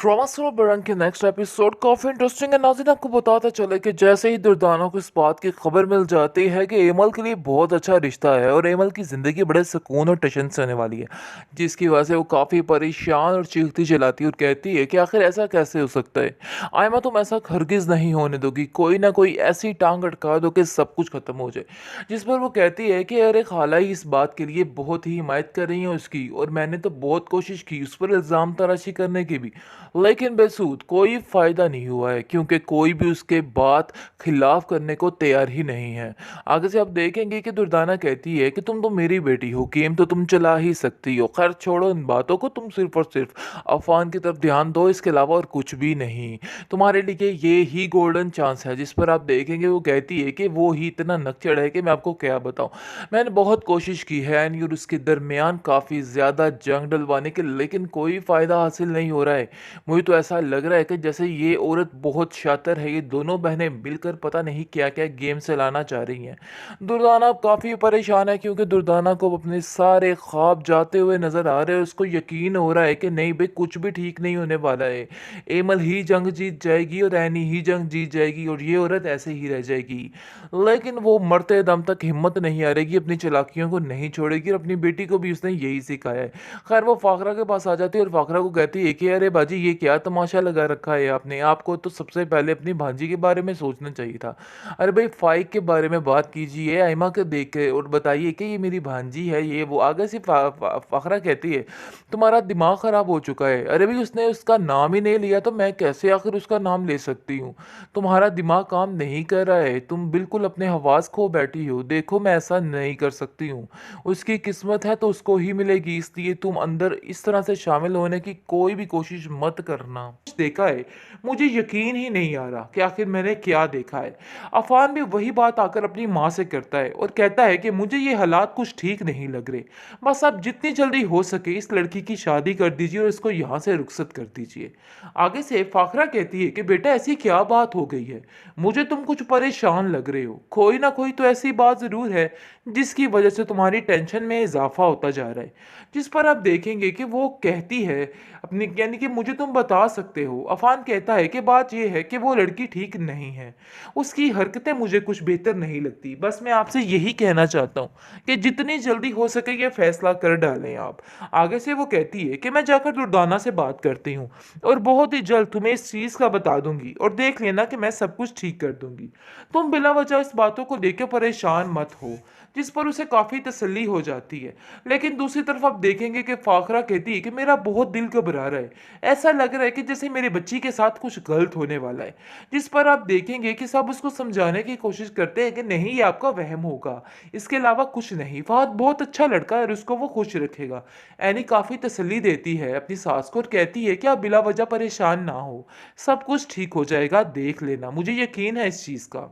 Drama star बरंग के next episode काफी interesting है। नाज़रीन, आपको बताता चले कि जैसे ही दुर्दाना को इस बात की खबर मिल जाती है कि एमल के लिए बहुत अच्छा रिश्ता है और एमल की ज़िंदगी बड़े सुकून और टेंशन से होने वाली है, जिसकी वजह से वो काफ़ी परेशान और चीखती चिल्लाती है और कहती है कि आखिर ऐसा कैसे हो सकता है। आयमा, तुम ऐसा हरगिज़ नहीं होने दोगी, कोई ना कोई ऐसी टांग अटका दो कि सब कुछ खत्म हो जाए। जिस पर वो कहती है कि अरे खाला ही इस बात के लिए बहुत ही हिमायत कर रही है उसकी, और मैंने तो बहुत कोशिश की उस पर इल्ज़ाम तराशी करने की भी, लेकिन बेसूद कोई फायदा नहीं हुआ है, क्योंकि कोई भी उसके बात खिलाफ करने को तैयार ही नहीं है। आगे से आप देखेंगे कि दुर्दाना कहती है कि तुम तो मेरी बेटी हो, गेम तो तुम चला ही सकती हो। खैर छोड़ो इन बातों को, तुम सिर्फ और सिर्फ अफवान की तरफ ध्यान दो, इसके अलावा और कुछ भी नहीं। तुम्हारे लिए ये ही गोल्डन चांस है। जिस पर आप देखेंगे वो कहती है कि वो ही इतना नकचड़ है कि मैं आपको क्या बताऊं। मैंने बहुत कोशिश की है एंड और उसके दरमियान काफ़ी ज़्यादा जंग डलवाने की, लेकिन कोई फ़ायदा हासिल नहीं हो रहा है। मुझे तो ऐसा लग रहा है कि जैसे ये औरत बहुत शातिर है, ये दोनों बहनें मिलकर पता नहीं क्या क्या गेम चलाना चाह रही हैं। दुर्दाना अब काफ़ी परेशान है, क्योंकि दुर्दाना को अपने सारे ख्वाब जाते हुए नज़र आ रहे हैं। उसको यकीन हो रहा है कि नहीं भाई, कुछ भी ठीक नहीं होने वाला है। एमल ही जंग जीत जाएगी और एनी ही जंग जीत जाएगी और ये औरत ऐसे ही रह जाएगी। लेकिन वो मरते दम तक हिम्मत नहीं हारेगी, अपनी चालाकियों को नहीं छोड़ेगी और अपनी बेटी को भी उसने यही सिखाया है। खैर वो फाखरा के पास आ जाती है और फाखरा को कहती है कि अरे बाजी, ये क्या तमाशा लगा रखा है आपने, आपको तो सबसे पहले अपनी भांजी के बारे में सोचना चाहिए था। अरे भाई, फाइक के बारे में बात कीजिए आयमा के देख के और बताइए कि ये मेरी भांजी है। ये वो आगे से फाखरा कहती है तुम्हारा दिमाग खराब हो चुका है। अरे भाई, उसने उसका नाम ही नहीं लिया तो मैं कैसे आखिर उसका नाम ले सकती हूँ। तुम्हारा दिमाग काम नहीं कर रहा है, तुम बिल्कुल अपने हवास खो बैठी हो। देखो मैं ऐसा नहीं कर सकती हूँ, उसकी किस्मत है तो उसको ही मिलेगी, इसलिए तुम अंदर इस तरह से शामिल होने की कोई भी कोशिश मत करना। देखा है, मुझे यकीन ही नहीं आ रहा कि आखिर मैंने क्या देखा है। अफान भी वही बात आकर अपनी माँ से करता है और कहता है कि मुझे ये हालात कुछ ठीक नहीं लग रहे। बस आप जितनी जल्दी हो सके इस लड़की की शादी कर दीजिए और इसको यहाँ से रुखसत कर दीजिए। आगे से फाखरा कहती है कि बेटा ऐसी क्या बात हो गई है, मुझे तुम कुछ परेशान लग रहे हो। कोई ना कोई तो ऐसी बात ज़रूर है जिसकी वजह से तुम्हारी टेंशन में इजाफा होता जा रहा है। जिस पर आप देखेंगे कि वो कहती है अपनी, यानी कि मुझे तुम बता सकते हो। अफान कहता है कि बात यह है कि वो लड़की ठीक नहीं है, उसकी हरकतें मुझे कुछ बेहतर नहीं लगती। बस मैं आपसे यही कहना चाहता हूँ कि जितनी जल्दी हो सके ये फैसला कर डालें आप। आगे से वो कहती है कि मैं जाकर दुर्दाना से बात करती हूँ और बहुत ही जल्द तुम्हें इस चीज़ का बता दूंगी और देख लेना कि मैं सब कुछ ठीक कर दूंगी। तुम बिला वजह इस बातों को लेकर परेशान मत हो। जिस पर उसे काफ़ी तसल्ली हो जाती है। लेकिन दूसरी तरफ आप देखेंगे कि फाखरा कहती है कि मेरा बहुत दिल घबरा रहा है, ऐसा लग रहा है कि जैसे मेरे बच्ची के साथ कुछ गलत होने वाला है। जिस पर आप देखेंगे कि सब उसको समझाने की कोशिश करते हैं कि नहीं, ये आपका वहम होगा, इसके अलावा कुछ नहीं, फहद बहुत अच्छा लड़का है और उसको वो खुश रखेगा। एनी काफ़ी तसल्ली देती है अपनी सास को और कहती है कि आप बिला वजह परेशान ना हो, सब कुछ ठीक हो जाएगा, देख लेना, मुझे यकीन है इस चीज़ का।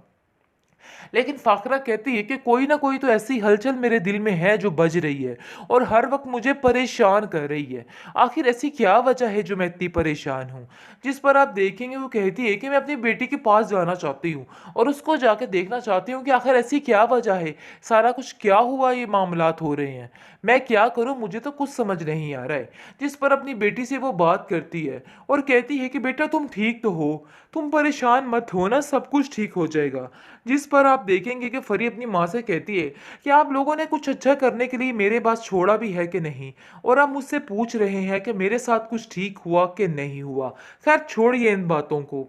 लेकिन फाखरा कहती है कि कोई ना कोई तो ऐसी हलचल मेरे दिल में है जो बज रही है और हर वक्त मुझे परेशान कर रही है। आखिर ऐसी क्या वजह है जो मैं इतनी परेशान हूँ। जिस पर आप देखेंगे वो कहती है कि मैं अपनी बेटी के पास जाना चाहती हूँ और उसको जाके देखना चाहती हूँ कि आखिर ऐसी क्या वजह है, सारा कुछ क्या हुआ, ये मामलात हो रहे हैं, मैं क्या करूँ, मुझे तो कुछ समझ नहीं आ रहा है। जिस पर अपनी बेटी से वो बात करती है और कहती है कि बेटा तुम ठीक तो हो, तुम परेशान मत हो ना, सब कुछ ठीक हो जाएगा। जिस पर आप देखेंगे कि फरी अपनी माँ से कहती है कि आप लोगों ने कुछ अच्छा करने के लिए मेरे पास छोड़ा भी है कि नहीं, और आप मुझसे पूछ रहे हैं कि मेरे साथ कुछ ठीक हुआ कि नहीं हुआ। खैर छोड़िए इन बातों को।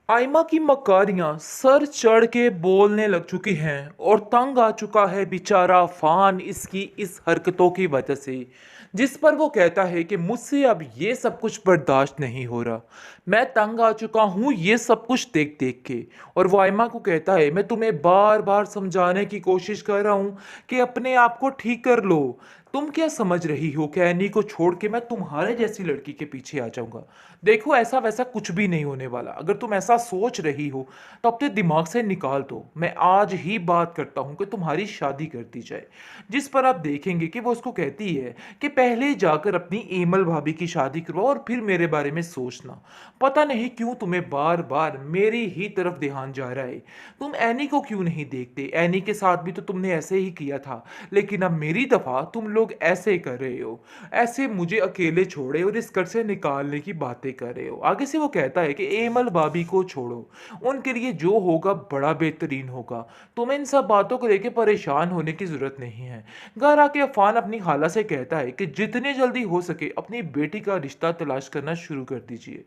आयमा की मकारियां सर चढ़ के बोलने लग चुकी हैं और तंग आ चुका है बेचारा फान इसकी इस हरकतों की वजह से। जिस पर वो कहता है कि मुझसे अब ये सब कुछ बर्दाश्त नहीं हो रहा, मैं तंग आ चुका हूँ ये सब कुछ देख देख के। और वो आयमा को कहता है मैं तुम्हें बार बार समझाने की कोशिश कर रहा हूँ कि अपने आप को ठीक कर लो। तुम क्या समझ रही हो कि एनी को छोड़ के मैं तुम्हारे जैसी लड़की के पीछे आ जाऊंगा। देखो ऐसा वैसा कुछ भी नहीं होने वाला। अगर तुम ऐसा सोच रही हो तो अपने दिमाग से निकाल दो। मैं आज ही बात करता हूं कि तुम्हारी शादी कर दी जाए। जिस पर आप देखेंगे कि वो उसको कहती है कि पहले जाकर अपनी एमल भाभी की शादी करवाओ और फिर मेरे बारे में सोचना। पता नहीं क्यों तुम्हें बार बार मेरी ही तरफ ध्यान जा रहा है। तुम एनी को क्यों नहीं देखते, एनी के साथ भी तो तुमने ऐसे ही किया था, लेकिन अब मेरी दफा तुम लोग लोग ऐसे कर रहे हो, ऐसे मुझे अकेले छोड़े और इस घर से निकालने की बातें कर रहे हो। आगे से वो कहता है कि एमल भाभी को छोड़ो, उनके लिए जो होगा बड़ा बेहतरीन होगा, तुम्हें इन सब बातों को लेकर परेशान होने की जरूरत नहीं है। घर आके अफान अपनी खाला से कहता है कि जितनी जल्दी हो सके अपनी बेटी का रिश्ता तलाश करना शुरू कर दीजिए,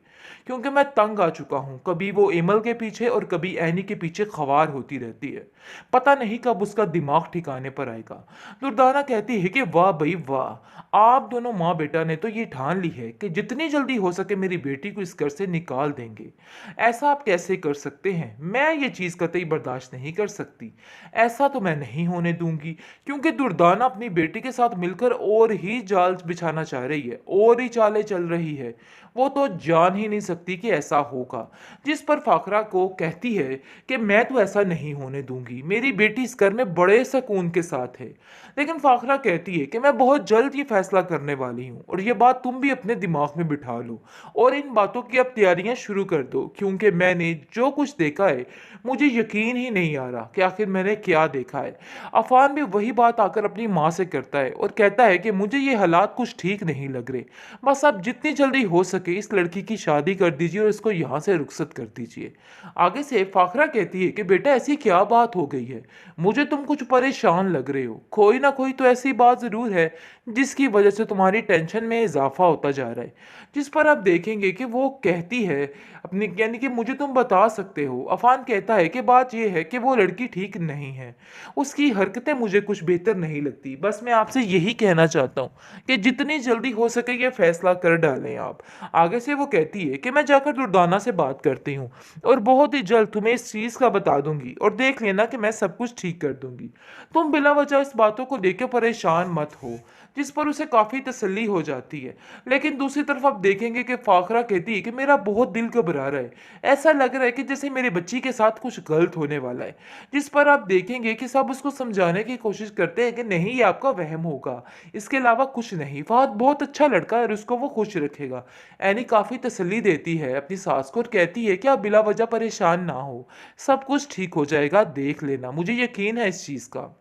क्योंकि मैं तंग आ चुका हूं। कभी वो एमल के पीछे और कभी एनी के पीछे खवार होती रहती है, पता नहीं कब उसका दिमाग ठिकाने पर आएगा। दुर्दाना कहती है कि वाह भाई वाह, आप दोनों माँ बेटा ने तो ये ठान ली है कि जितनी जल्दी हो सके मेरी बेटी को इस घर से निकाल देंगे। ऐसा आप कैसे कर सकते हैं? मैं ये चीज़ कतई बर्दाश्त नहीं कर सकती। ऐसा तो मैं नहीं होने दूंगी, क्योंकि दुर्दाना अपनी बेटी के साथ मिलकर और ही जाल बिछाना चाह रही है, और ही चालें चल रही है। वो तो जान ही नहीं सकती कि ऐसा होगा। जिस पर फाखरा को कहती है कि मैं तो ऐसा नहीं होने दूंगी, मेरी बेटी इस घर में बड़े सुकून के साथ है। लेकिन फाखरा कहती है कि मैं बहुत जल्द ये फैसला करने वाली हूँ, और ये बात तुम भी अपने दिमाग में बिठा लो और इन बातों की अब तैयारियां शुरू कर दो, क्योंकि मैंने जो कुछ देखा है मुझे यकीन ही नहीं आ रहा कि आखिर मैंने क्या देखा है। अफान भी वही बात आकर अपनी माँ से करता है और कहता है कि मुझे ये हालात कुछ ठीक नहीं लग रहे, बस अब जितनी जल्दी हो सके इस लड़की की शादी कर दीजिए और इसको यहाँ से रुखसत कर दीजिए। आगे से फाखरा कहती है कि बेटा ऐसी क्या बात हो गई है, मुझे तुम कुछ परेशान लग रहे हो, कोई ना कोई तो ऐसी बात जरूर है जिसकी वजह से तुम्हारी टेंशन में इजाफा होता जा रहा है। जिस पर आप देखेंगे कि वो कहती है अपनी, यानी कि मुझे तुम बता सकते हो। अफान कहता है कि बात यह है कि वो लड़की ठीक नहीं है, उसकी हरकतें मुझे कुछ बेहतर नहीं लगती, बस मैं आपसे यही कहना चाहता हूँ कि जितनी जल्दी हो सके ये फैसला कर डालें आप। आगे से वो कहती है कि मैं जाकर दुर्दाना से बात करती हूँ और बहुत ही जल्द तुम्हें इस चीज़ का बता दूंगी, और देख लेना कि मैं सब कुछ ठीक कर दूंगी। तुम बिला वजह इस बातों को लेकर परेशान मत हो। जिस पर उसे काफ़ी तसल्ली हो जाती है। लेकिन दूसरी तरफ आप देखेंगे कि फाखरा कहती है कि मेरा बहुत दिल घबरा रहा है, ऐसा लग रहा है कि जैसे मेरी बच्ची के साथ कुछ गलत होने वाला है। जिस पर आप देखेंगे कि सब उसको समझाने की कोशिश करते हैं कि नहीं, ये आपका वहम होगा, इसके अलावा कुछ नहीं, फहद बहुत अच्छा लड़का है और उसको वो खुश रखेगा। एनी काफ़ी तसल्ली देती है अपनी सास को और कहती है कि आप बिला वजह परेशान ना हो, सब कुछ ठीक हो जाएगा, देख लेना, मुझे यकीन है इस चीज़ का।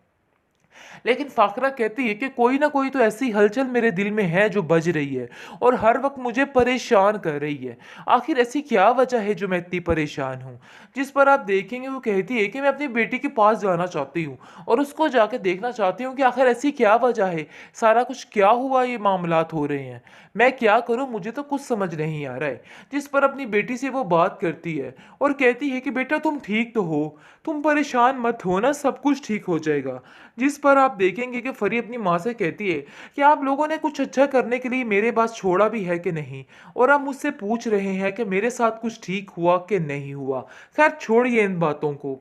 लेकिन फाखरा कहती है कि कोई ना कोई तो ऐसी हलचल मेरे दिल में है जो बज रही है और हर वक्त मुझे परेशान कर रही है। आखिर ऐसी क्या वजह है जो मैं इतनी परेशान हूँ? जिस पर आप देखेंगे वो कहती है कि मैं अपनी बेटी के पास जाना चाहती हूँ और उसको जाके देखना चाहती हूँ कि आखिर ऐसी क्या वजह है, सारा कुछ क्या हुआ, ये मामलात हो रहे हैं, मैं क्या करूँ, मुझे तो कुछ समझ नहीं आ रहा है। जिस पर अपनी बेटी से वो बात करती है और कहती है कि बेटा तुम ठीक तो हो, तुम परेशान मत हो ना, सब कुछ ठीक हो जाएगा। जिस पर आप देखेंगे कि फरी अपनी माँ से कहती है कि आप लोगों ने कुछ अच्छा करने के लिए मेरे पास छोड़ा भी है कि नहीं, और आप मुझसे पूछ रहे हैं कि मेरे साथ कुछ ठीक हुआ कि नहीं हुआ। खैर छोड़िए इन बातों को।